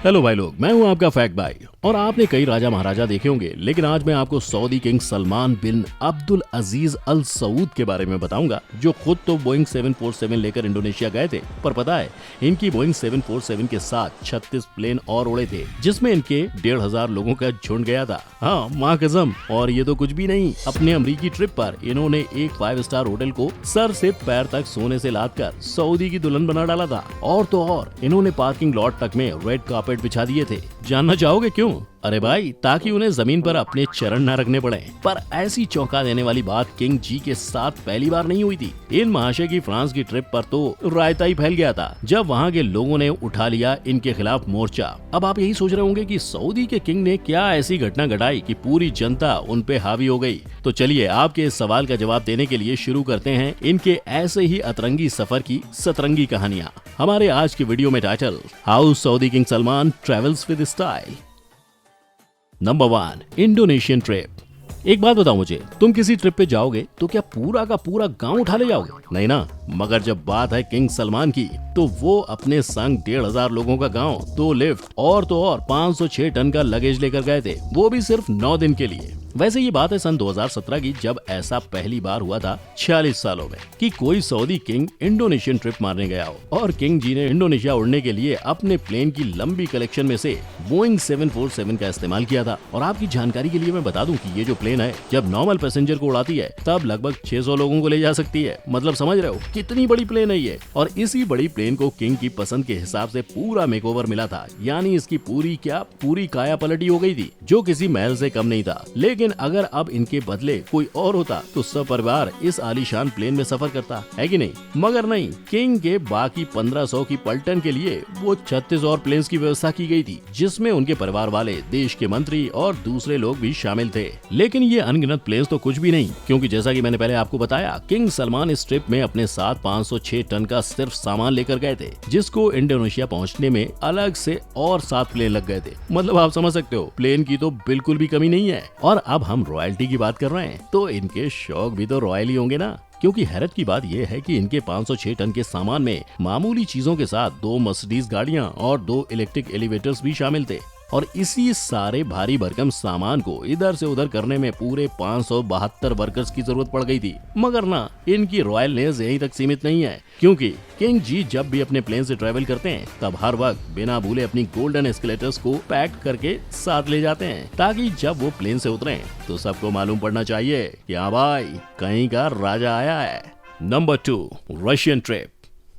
Hello भाई लोग, मैं हूं आपका फैक्ट भाई। और आपने कई राजा महाराजा देखे होंगे, लेकिन आज मैं आपको सऊदी किंग सलमान बिन अब्दुल अजीज अल सऊद के बारे में बताऊंगा, जो खुद तो बोइंग 747 लेकर इंडोनेशिया गए थे। पर पता है, इनकी बोइंग 747 के साथ 36 प्लेन और उड़े थे, जिसमें इनके 1500 लोगों का झुंड गया था। हाँ, माँ कसम। और ये तो कुछ भी नहीं, अपने अमरीकी ट्रिप पर इन्होंने एक 5 स्टार होटल को सर से पैर तक सोने से लाद कर सऊदी की दुल्हन बना डाला था। और तो और इन्होंने पार्किंग लॉट तक में रेड कार्पेट बिछा दिए थे। जानना चाहोगे क्यों? अरे भाई, ताकि उन्हें जमीन पर अपने चरण न रखने पड़े। पर ऐसी चौंका देने वाली बात किंग जी के साथ पहली बार नहीं हुई थी। इन महाशय की फ्रांस की ट्रिप पर तो रायता ही फैल गया था, जब वहाँ के लोगों ने उठा लिया इनके खिलाफ मोर्चा। अब आप यही सोच रहे होंगे कि सऊदी के किंग ने क्या ऐसी घटना घटाई कि पूरी जनता उन पे हावी हो गई। तो चलिए, आपके इस सवाल का जवाब देने के लिए शुरू करते हैं इनके ऐसे ही अतरंगी सफर की सतरंगी कहानियाँ। हमारे आज की वीडियो में title, how Saudi king Salman travels with style. Number 1, Indonesian trip. एक बात बताओ मुझे, तुम किसी ट्रिप पे जाओगे तो क्या पूरा का पूरा गांव उठा ले जाओगे? नहीं ना। मगर जब बात है किंग सलमान की, तो वो अपने संग 1500 लोगों का गांव, 2 लिफ्ट और तो और 506 टन का लगेज लेकर गए थे, वो भी सिर्फ 9 दिन के लिए। वैसे ये बात है सन 2017 की, जब ऐसा पहली बार हुआ था 46 सालों में कि कोई सऊदी किंग इंडोनेशियन ट्रिप मारने गया हो। और किंग जी ने इंडोनेशिया उड़ने के लिए अपने प्लेन की लंबी कलेक्शन में से बोइंग 747 का इस्तेमाल किया था। और आपकी जानकारी के लिए मैं बता दूं कि ये जो प्लेन है, जब नॉर्मल पैसेंजर को उड़ाती है तब लगभग 600 लोगों को ले जा सकती है। मतलब समझ रहे हो कितनी बड़ी प्लेन है ये। और इसी बड़ी प्लेन को किंग की पसंद के हिसाब से पूरा मेकओवर मिला था, यानी इसकी पूरी काया पलटी हो गई थी, जो किसी महल से कम नहीं था। लेकिन अगर अब इनके बदले कोई और होता तो सब परिवार इस आलीशान प्लेन में सफर करता, है कि नहीं? मगर नहीं, किंग के बाकी 1500 की पलटन के लिए वो 36 और प्लेन्स की व्यवस्था की गई थी, जिसमें उनके परिवार वाले, देश के मंत्री और दूसरे लोग भी शामिल थे। लेकिन ये अनगिनत प्लेन्स तो कुछ भी नहीं, क्योंकि जैसा कि मैंने पहले आपको बताया, किंग सलमान इस ट्रिप में अपने साथ 506 टन का सिर्फ सामान लेकर गए थे, जिसको इंडोनेशिया पहुँचने में अलग से और 7 प्लेन लग गए थे। मतलब आप समझ सकते हो, प्लेन की तो बिल्कुल भी कमी नहीं है। और अब हम रॉयल्टी की बात कर रहे हैं, तो इनके शौक भी तो रॉयल ही होंगे ना। क्योंकि हैरत की बात यह है कि इनके 506 टन के सामान में मामूली चीजों के साथ 2 मर्सिडीज गाड़ियां और 2 इलेक्ट्रिक एलिवेटर्स भी शामिल थे। और इसी सारे भारी भरकम सामान को इधर से उधर करने में पूरे 572 वर्कर्स की जरूरत पड़ गई थी। मगर ना, इनकी रॉयलनेस यहीं तक सीमित नहीं है, क्योंकि किंग जी जब भी अपने प्लेन से ट्रेवल करते हैं, तब हर वक्त बिना भूले अपनी गोल्डन एस्केलेटर्स को पैक करके साथ ले जाते हैं, ताकि जब वो प्लेन से उतरें तो सबको मालूम पड़ना चाहिए कि हाँ भाई, कहीं का राजा आया है। Number 2, Russian trip.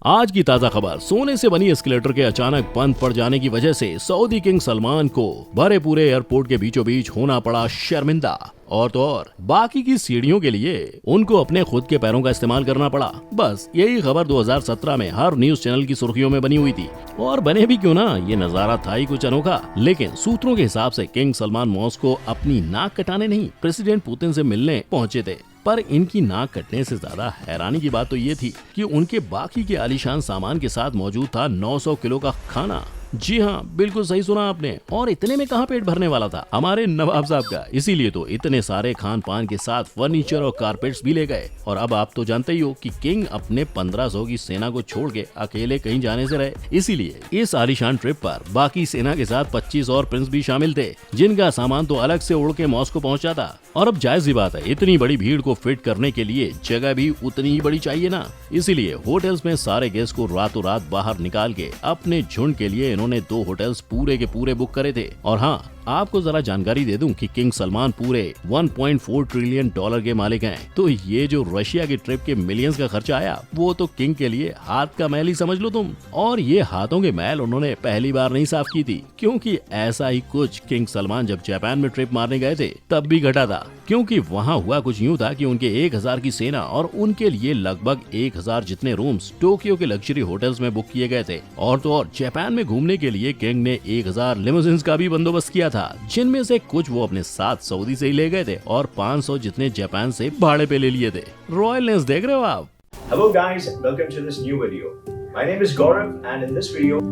आज की ताजा खबर, सोने से बनी एस्केलेटर के अचानक बंद पड़ जाने की वजह से सऊदी किंग सलमान को भरे पूरे एयरपोर्ट के बीचों बीच होना पड़ा शर्मिंदा। और तो और बाकी की सीढ़ियों के लिए उनको अपने खुद के पैरों का इस्तेमाल करना पड़ा। बस यही खबर 2017 में हर न्यूज चैनल की सुर्खियों में बनी हुई थी। और बने भी क्यों ना, ये नजारा था ही कुछ अनोखा। लेकिन सूत्रों के हिसाब से किंग सलमान मॉस्को अपनी नाक कटाने नहीं, प्रेसिडेंट पुतिन से मिलने पहुंचे थे। पर इनकी नाक कटने से ज्यादा हैरानी की बात तो ये थी कि उनके बाकी के आलीशान सामान के साथ मौजूद था 900 किलो का खाना। जी हाँ, बिल्कुल सही सुना आपने। और इतने में कहाँ पेट भरने वाला था हमारे नवाब साहब का, इसीलिए तो इतने सारे खान पान के साथ फर्नीचर और कारपेट्स भी ले गए। और अब आप तो जानते ही हो कि किंग अपने 1500 की सेना को छोड़ के अकेले कहीं जाने से रहे, इसीलिए इस आलीशान ट्रिप पर बाकी सेना के साथ 25 और प्रिंस भी शामिल थे, जिनका सामान तो अलग से उड़ के मॉस्को पहुंचा था। और अब जायज सी बात है, इतनी बड़ी भीड़ को फिट करने के लिए जगह भी उतनी ही बड़ी चाहिए ना। इसीलिए होटल्स में सारे गेस्ट को रातों रात बाहर निकाल के अपने झुंड के लिए इन्होंने 2 होटल्स पूरे के पूरे बुक करे थे। और हाँ, आपको जरा जानकारी दे दूं कि किंग सलमान पूरे 1.4 ट्रिलियन डॉलर के मालिक हैं। तो ये जो रशिया की ट्रिप के मिलियंस का खर्चा आया, वो तो किंग के लिए हाथ का मैल ही समझ लो तुम। और ये हाथों के मैल उन्होंने पहली बार नहीं साफ की थी, क्योंकि ऐसा ही कुछ किंग सलमान जब जापान में ट्रिप मारने गए थे तब भी घटा था। क्योंकि वहाँ हुआ कुछ यूँ था कि उनके 1000 की सेना और उनके लिए लगभग 1000 जितने रूम्स टोक्यो के लग्जरी होटल्स में बुक किए गए थे। और तो और जापान में घूमने के लिए किंग ने 1000 लिमोजिन्स का भी बंदोबस्त किया था, जिनमें से कुछ वो अपने साथ सऊदी से ही ले गए थे और 500 जितने जापान से भाड़े पे ले लिए थे। रॉयलनेस देख रहे हो आप। Hello guys, welcome to this new video. My name is Gaurav and in this video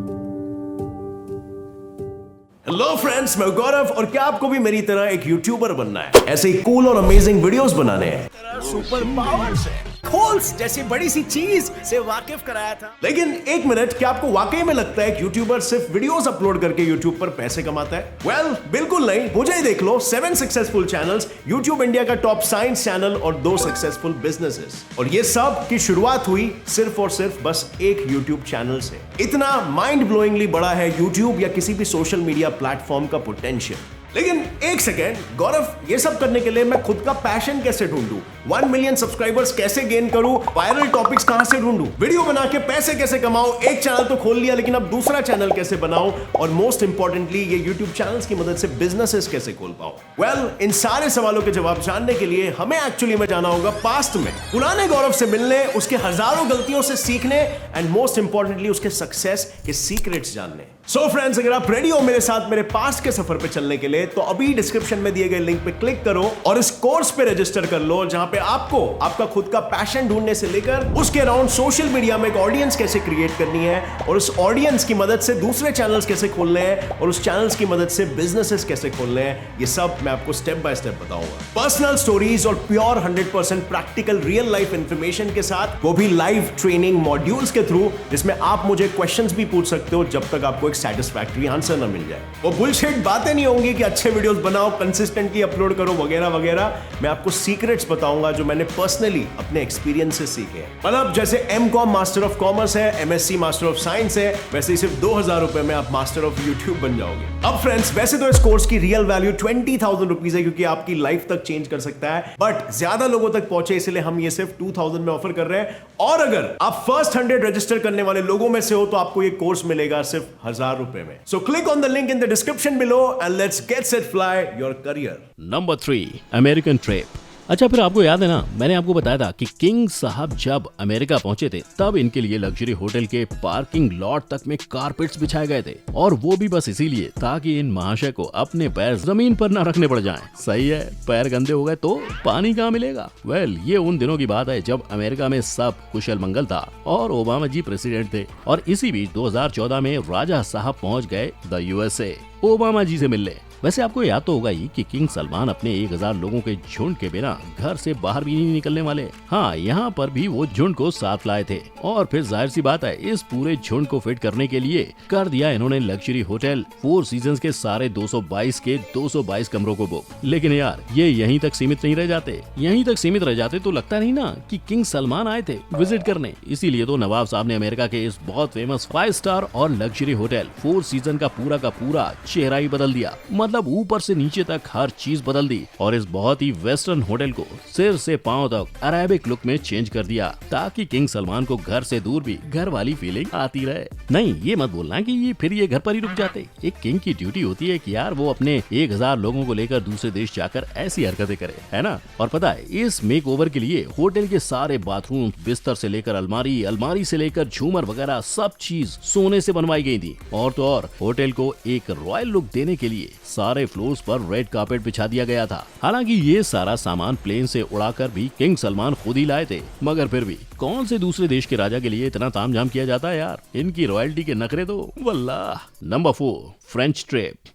hello friends, मैं गौरव। और क्या आपको भी मेरी तरह एक यूट्यूबर बनना है? ऐसे ही कूल और अमेजिंग वीडियोस बनाने हैं, सुपर पावर्स है, होल्स जैसी बड़ी सी चीज से वाकिफ कराया था। लेकिन एक मिनट, क्या आपको वाकई में लगता है कि यूट्यूबर सिर्फ वीडियोस अपलोड करके यूट्यूब पर पैसे कमाता है? वेल, बिल्कुल नहीं। मुझे ही देख लो, 7 सक्सेसफुल चैनल्स, यूट्यूब इंडिया का टॉप साइंस चैनल और 2 सक्सेसफुल बिजनेसेस, और ये सब की शुरुआत हुई सिर्फ और सिर्फ बस एक यूट्यूब चैनल से। इतना माइंड ब्लोइंगली बड़ा है यूट्यूब या किसी भी सोशल मीडिया प्लेटफॉर्म का पोटेंशियल। लेकिन एक सेकेंड गौरव, ये सब करने के लिए मैं खुद का पैशन कैसे ढूंढूं? 1 मिलियन सब्सक्राइबर्स कैसे गेन करूं? वायरल टॉपिक्स कहां से ढूंढूं? वीडियो बना के पैसे कैसे कमाऊं? एक चैनल तो खोल लिया, लेकिन अब दूसरा चैनल कैसे बनाऊं? और मोस्ट इंपॉर्टेंटली, ये यूट्यूब चैनल्स की मदद से बिजनेसेस कैसे खोल पाऊं? वेल, इन सारे सवालों के जवाब जानने के लिए हमें एक्चुअली में जाना होगा पास्ट में, पुराने गौरव से मिलने, उसके हजारों गलतियों से सीखने, एंड मोस्ट इंपॉर्टेंटली उसके सक्सेस के सीक्रेट्स जानने। सो फ्रेंड्स, अगर आप रेडी हो मेरे साथ मेरे पास्ट के सफर पे चलने के लिए, तो अभी डिस्क्रिप्शन में दिए गए लिंक पे क्लिक करो और इस कोर्स पे रजिस्टर कर लो, जहां पे आपको आपका खुद का पैशन ढूंढने से लेकर उसके अराउंड सोशल मीडिया में एक ऑडियंस कैसे क्रिएट करनी है, और उस ऑडियंस की मदद से दूसरे चैनल्स कैसे खोलने हैं, और उस चैनल्स की मदद से बिजनेसेस कैसे खोलने हैं, ये सब मैं आपको स्टेप बाय स्टेप बताऊंगा। पर्सनल स्टोरीज और pure 100% practical real life information के साथ, वो भी लाइव ट्रेनिंग मॉड्यूल्स के थ्रू, जिसमें आप मुझे क्वेश्चंस भी पूछ सकते हो जब तक आपको एक सैटिस्फैक्टरी आंसर ना मिल जाए। वो बुलशिट बातें नहीं होंगी कि अच्छे वीडियोस बनाओ, कंसिस्टेंटली अपलोड करो वगैरह वगैरह। मैं आपको सीक्रेट्स बताऊंगा जो मैंने पर्सनली अपने एक्सपीरियंस से सीखे हैं। मतलब जैसे M.Com मास्टर ऑफ कॉमर्स है, MSc मास्टर ऑफ साइंस है, वैसे ही सिर्फ 2000 रुपए में आप मास्टर ऑफ यूट्यूब बन जाओगे। अब फ्रेंड्स, वैसे तो इस कोर्स की रियल वैल्यू 20,000 रुपीज है, क्योंकि आपकी लाइफ तक चेंज कर सकता है, बट ज्यादा लोगों तक पहुंचे इसलिए हम ये सिर्फ 2000 में ऑफर कर रहे हैं। और अगर आप फर्स्ट 100 रजिस्टर करने वाले लोगों में से हो, तो आपको ये कोर्स मिलेगा सिर्फ 1000 रुपए में। So click on the link in the description below and let's get set fly your career. Number 3, American trip. अच्छा, फिर आपको याद है ना, मैंने आपको बताया था कि किंग साहब जब अमेरिका पहुंचे थे, तब इनके लिए लग्जरी होटल के पार्किंग लॉट तक में कारपेट्स बिछाए गए थे, और वो भी बस इसीलिए ताकि इन महाशय को अपने पैर जमीन पर न रखने पड़ जाएं। सही है, पैर गंदे हो गए तो पानी कहाँ मिलेगा? वेल, ये उन दिनों की बात है जब अमेरिका में सब कुशल मंगल था और ओबामा जी प्रेसिडेंट थे, और इसी बीच 2014 में राजा साहब पहुंच गए द USA ओबामा जी से मिलने। वैसे आपको याद तो होगा ही कि किंग सलमान अपने 1000 लोगों के झुंड के बिना घर से बाहर भी नहीं निकलने वाले। हाँ, यहाँ पर भी वो झुंड को साथ लाए थे, और फिर जाहिर सी बात है, इस पूरे झुंड को फिट करने के लिए कर दिया इन्होंने लग्जरी होटल 4 सीजन्स के सारे 222 के 222 कमरों को बुक। लेकिन यार, ये यहीं तक सीमित नहीं रह जाते। यहीं तक सीमित रह जाते तो लगता नहीं ना कि किंग सलमान आए थे विजिट करने। इसीलिए तो नवाब साहब ने अमेरिका के इस बहुत फेमस 5 स्टार और लग्जरी होटल 4 सीजन का पूरा चेहरा ही बदल दिया। मतलब ऊपर से नीचे तक हर चीज बदल दी, और इस बहुत ही वेस्टर्न होटल को सिर से पांव तक अरेबिक लुक में चेंज कर दिया, ताकि किंग सलमान को घर से दूर भी घर वाली फीलिंग आती रहे। नहीं, ये मत बोलना कि ये घर पर ही रुक जाते। एक किंग की ड्यूटी होती है कि यार वो अपने 1000 लोगों को लेकर दूसरे देश जाकर ऐसी हरकतें करे, है ना? और पता है, इस मेक ओवर के लिए होटल के सारे बाथरूम, बिस्तर से लेकर अलमारी से लेकर झूमर वगैरह सब चीज सोने से बनवाई गई थी। और तो और होटल को एक रॉयल लुक देने के लिए सारे फ्लोर्स पर रेड कार्पेट बिछा दिया गया था। हालांकि ये सारा सामान प्लेन से उड़ाकर भी किंग सलमान खुद ही लाए थे, मगर फिर भी कौन से दूसरे देश के राजा के लिए इतना तामझाम किया जाता है यार? इनकी रॉयल्टी के नखरे तो वल्लाह। Number 4, French trip.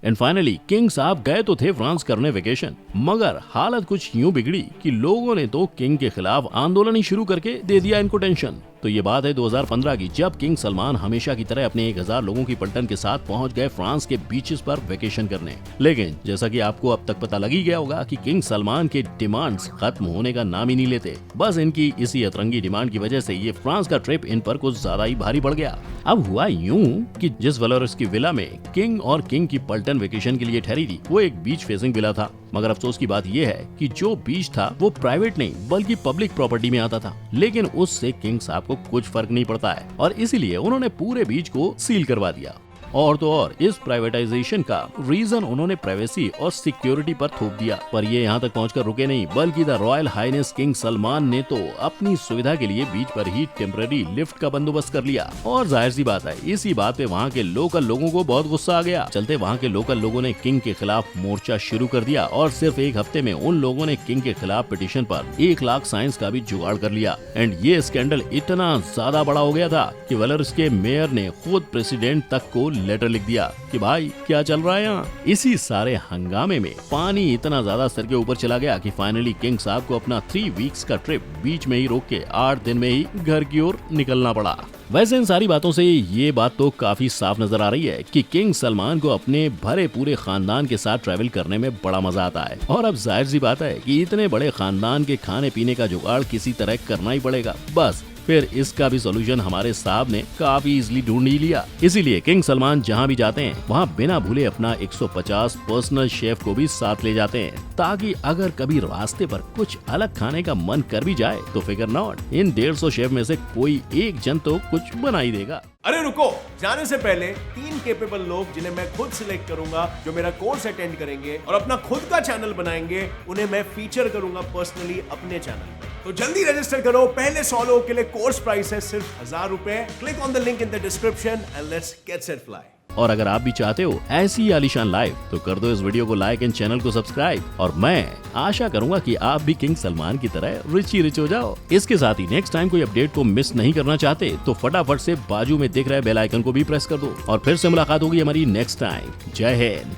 And finally king साहब गए तो थे फ्रांस करने वेकेशन, मगर हालत कुछ यूं बिगड़ी कि लोगों ने तो किंग के खिलाफ आंदोलन ही शुरू करके दे दिया इनको टेंशन। तो ये बात है 2015 की, जब किंग सलमान हमेशा की तरह अपने 1000 लोगों की पलटन के साथ पहुंच गए फ्रांस के बीचेस पर वेकेशन करने। लेकिन जैसा कि आपको अब तक पता लग ही गया होगा कि किंग सलमान के डिमांड्स खत्म होने का नाम ही नहीं लेते। बस इनकी इसी अतरंगी डिमांड की वजह से ये फ्रांस का ट्रिप इन पर कुछ ज्यादा ही भारी पड़ गया। अब हुआ यूं कि जिस वलोरस की विला में किंग और किंग की पलटन वेकेशन के लिए ठहरी थी, वो एक बीच फेसिंग विला था, मगर अफसोस की बात यह है कि जो बीच था वो प्राइवेट नहीं बल्कि पब्लिक प्रॉपर्टी में आता था। लेकिन उससे किंग साहब को कुछ फर्क नहीं पड़ता है, और इसीलिए उन्होंने पूरे बीच को सील करवा दिया। और तो और इस प्राइवेटाइजेशन का रीजन उन्होंने प्राइवेसी और सिक्योरिटी पर थोप दिया। पर ये यहाँ तक पहुंचकर रुके नहीं, बल्कि the royal highness king Salman ने तो अपनी सुविधा के लिए बीच पर ही टेम्पररी लिफ्ट का बंदोबस्त कर लिया। और जाहिर सी बात है, इसी बात पे वहाँ के लोकल लोगों को बहुत गुस्सा आ गया। चलते वहाँ के लोकल लोगों ने किंग के खिलाफ मोर्चा शुरू कर दिया, और सिर्फ एक हफ्ते में उन लोगों ने किंग के खिलाफ पिटीशन पर 1 लाख साइंस का भी जुगाड़ कर लिया। एंड ये स्कैंडल इतना ज्यादा बड़ा हो गया था कि वेलर्स के मेयर ने खुद प्रेसिडेंट तक को लेटर लिख दिया कि भाई क्या चल रहा है यहाँ। इसी सारे हंगामे में पानी इतना ज्यादा सर के ऊपर चला गया कि फाइनली किंग साहब को अपना 3 वीक्स का ट्रिप बीच में ही रोक के 8 दिन में ही घर की ओर निकलना पड़ा। वैसे इन सारी बातों से ये बात तो काफी साफ नजर आ रही है कि किंग सलमान को अपने भरे पूरे खानदान के साथ ट्रैवल करने में बड़ा मजा आता है। और अब जाहिर सी बात है कि इतने बड़े खानदान के खाने पीने का जुगाड़ किसी तरह करना ही पड़ेगा। बस फिर इसका भी सॉल्यूशन हमारे साहब ने काफी इजीली ढूंढ ही लिया। इसीलिए किंग सलमान जहां भी जाते हैं वहां बिना भूले अपना 150 पर्सनल शेफ को भी साथ ले जाते हैं, ताकि अगर कभी रास्ते पर कुछ अलग खाने का मन कर भी जाए तो फिकर नॉट, इन 150 शेफ में से कोई एक जन तो कुछ बना ही देगा। अरे रुको, जाने से पहले 3 केपेबल लोग जिन्हें मैं खुद सिलेक्ट करूंगा, जो मेरा कोर्स अटेंड करेंगे और अपना खुद का चैनल बनाएंगे, उन्हें मैं फीचर करूंगा पर्सनली अपने चैनल पर। तो जल्दी रजिस्टर करो। पहले 100 लोगों के लिए कोर्स प्राइस है सिर्फ 1000 रुपए। Click on the link in the description and let's get set fly. और अगर आप भी चाहते हो ऐसी आलीशान लाइव तो कर दो इस वीडियो को लाइक एंड चैनल को सब्सक्राइब। और मैं आशा करूंगा कि आप भी किंग सलमान की तरह रिच ही रिच हो जाओ। इसके साथ ही नेक्स्ट टाइम कोई अपडेट को मिस नहीं करना चाहते तो फटाफट से बाजू में दिख रहे बेल आइकन को भी प्रेस कर दो। और फिर से मुलाकात होगी हमारी नेक्स्ट टाइम। जय हिंद।